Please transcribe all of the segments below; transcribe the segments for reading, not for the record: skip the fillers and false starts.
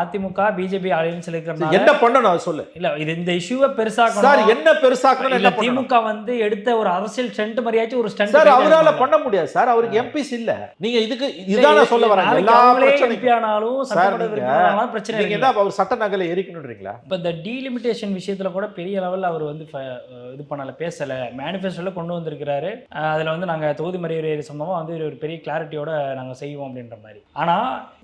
AIADMK BJP அலையன்ஸ்ல இருக்கிறனால என்ன பண்ணணும் அது சொல்லு. இல்ல இது இந்த இஷ்யூவை பெருசாக்கணும் சார் என்ன பெருசாக்கணும் இல்ல என்ன பண்ணணும்? திமுக வந்து எடுத்த ஒரு அரசியல் ஸ்டண்ட் மாதிரியாச்சும் ஒரு ஸ்டண்ட் சார் அவரால பண்ண முடியாது சார், அவருக்கு எம்பிஸ் இல்ல. நீங்க இதுக்கு இதான சொல்ல வரேன். எல்லா பிரச்சனையும் ஆனாலும் சார் பிரச்சனை நீங்க என்ன அவர் சட்ட நகலை எரிக்கணும்ன்றீங்களா? இப்ப இந்த டீலிமிட்டேஷன் விஷயத்துல கூட பெரிய லெவல்ல அவர் வந்து இது பண்ணல, பேசல. மேனிஃபெஸ்டோல கொண்டு வந்திருக்கிறாரு. அதுல வந்து நாங்க தொகுதி மறியறை சம்பவமா வந்து ஒரு பெரிய கிளாரிட்டியோட நாங்க செய்வோம் அப்படின்ற மாதிரி. ஆனா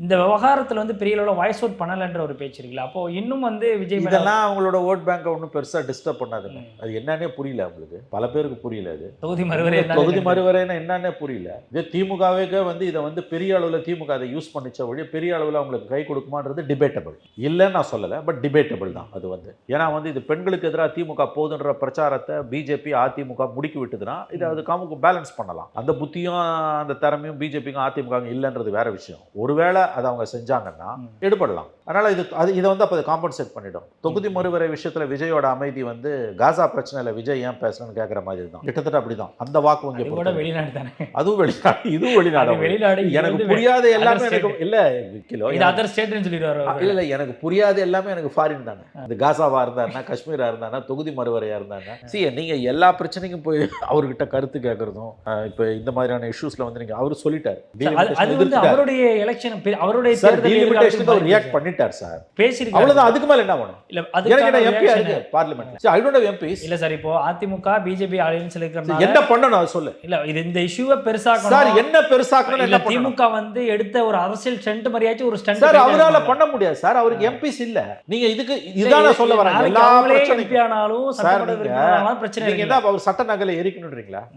இந்த விவகாரத்துல வந்து பெரிய அளவுல வாய்ஸ் அவுட் பண்ணலன்ற ஒரு பேச்சு இருக்குல்ல. அப்போ இன்னும் வந்து விஜய் இதெல்லாம் அவங்களோட ஓட் பேங்கை ஒன்றும் பெருசா டிஸ்டர்ப் பண்ணாதுங்க. அது என்னன்னே புரியல அவங்களுக்கு, பல பேருக்கு புரியல. அது தொகுதி மறுவரைன்னா என்னன்னே புரியல. இது திமுகவே வந்து இதை வந்து பெரிய அளவுல திமுக அதை யூஸ் பண்ணிச்ச வழி பெரிய அளவுல அவங்களுக்கு கை கொடுக்குமான்றது டிபேட்டபிள் இல்லைன்னு நான் சொல்லலை, பட் டிபேட்டபிள் தான் அது வந்து. ஏன்னா வந்து இது பெண்களுக்கு எதிராக திமுக போதுன்ற பிரச்சாரத்தை பிஜேபி அதிமுக முடுக்கி விட்டுதுன்னா இது அது காமுக்கு பேலன்ஸ் பண்ணலாம். அந்த புத்தியும் அந்த திறமையும் பிஜேபிக்கும் அதிமுக இல்லைன்றது வேற விஷயம். ஒருவேளை அதை அவங்க செஞ்சாங்கன்னா எடுபடலாம். அதனால இதை வந்து அப்போ காம்பன்சேட் பண்ணிடும். தொகுதி மறுவரை விஷயத்துல விஜயோட அமைதி வந்து காசா பிரச்சனையில விஜய் ஏன் பேசணும்னு கேட்குற மாதிரி தான், கிட்டத்தட்ட அப்படிதான். அந்த வாக்கு வங்கி வெளிநாடு தானே, அதுவும் வெளிநாடு, இதுவும் வெளிநாடு. எனக்கு புரியாத எல்லாமே எனக்கு இல்ல கிலோ அதர் ஸ்டேட்னு சொல்லிடுவாரு. இல்ல எனக்கு புரியாத எல்லாமே எனக்கு ஃபாரின் தானே. இந்த காசாவா இருந்தாருன்னா, காஷ்மீரா இருந்தாருன்னா, தொகுதி மறுவரையா இருந்தாருன்னா, நீங்க எல்லா பிரச்சனைக்கும் போய் அவர்கிட்ட கருத்து கேட்கறதும் இப்ப இந்த மாதிரியான இஷ்யூஸ்ல வந்து நீங்க அவரு சொல்லிட்டாரு. அது வந்து அவருடைய எலெக்ஷன் அவருடைய டீலிமிட்டேஷனுக்கு ரியாக்ட் பண்ணிட்டார் சார், பேசிருக்காரு. அவ்வளவுதான். அதுக்கு மேல என்ன வேணும்? இல்ல அதுக்கு எம்பி இருக்கு பார்லிமென்ட்ல. I don't have MPs. இல்ல சார், இப்போ அதிமுக பிஜேபி அலையன்ஸ்ல இருக்கிறனால என்ன பண்ணணும் அது சொல்லு. இல்ல இது இந்த இஷ்யூவை பெருசாக்கணும் சார், என்ன பெருசாக்கணும் என்ன பண்ணணும்? திமுக வந்து எடுத்த ஒரு அரசியல் ஸ்டண்ட் மாதிரியாச்சும் ஒரு ஸ்டண்ட் சார் அவரால பண்ண முடியாது சார், அவருக்கு எம்பிஸ் இல்ல. நீங்க இதுக்கு இதான சொல்ல வரேன். எல்லா பிரச்சனையும் ஆனாலும் பிரச்சனை. நீங்க என்ன அவர் சட்ட நகலை எரிக்கணும்ன்றீங்களா?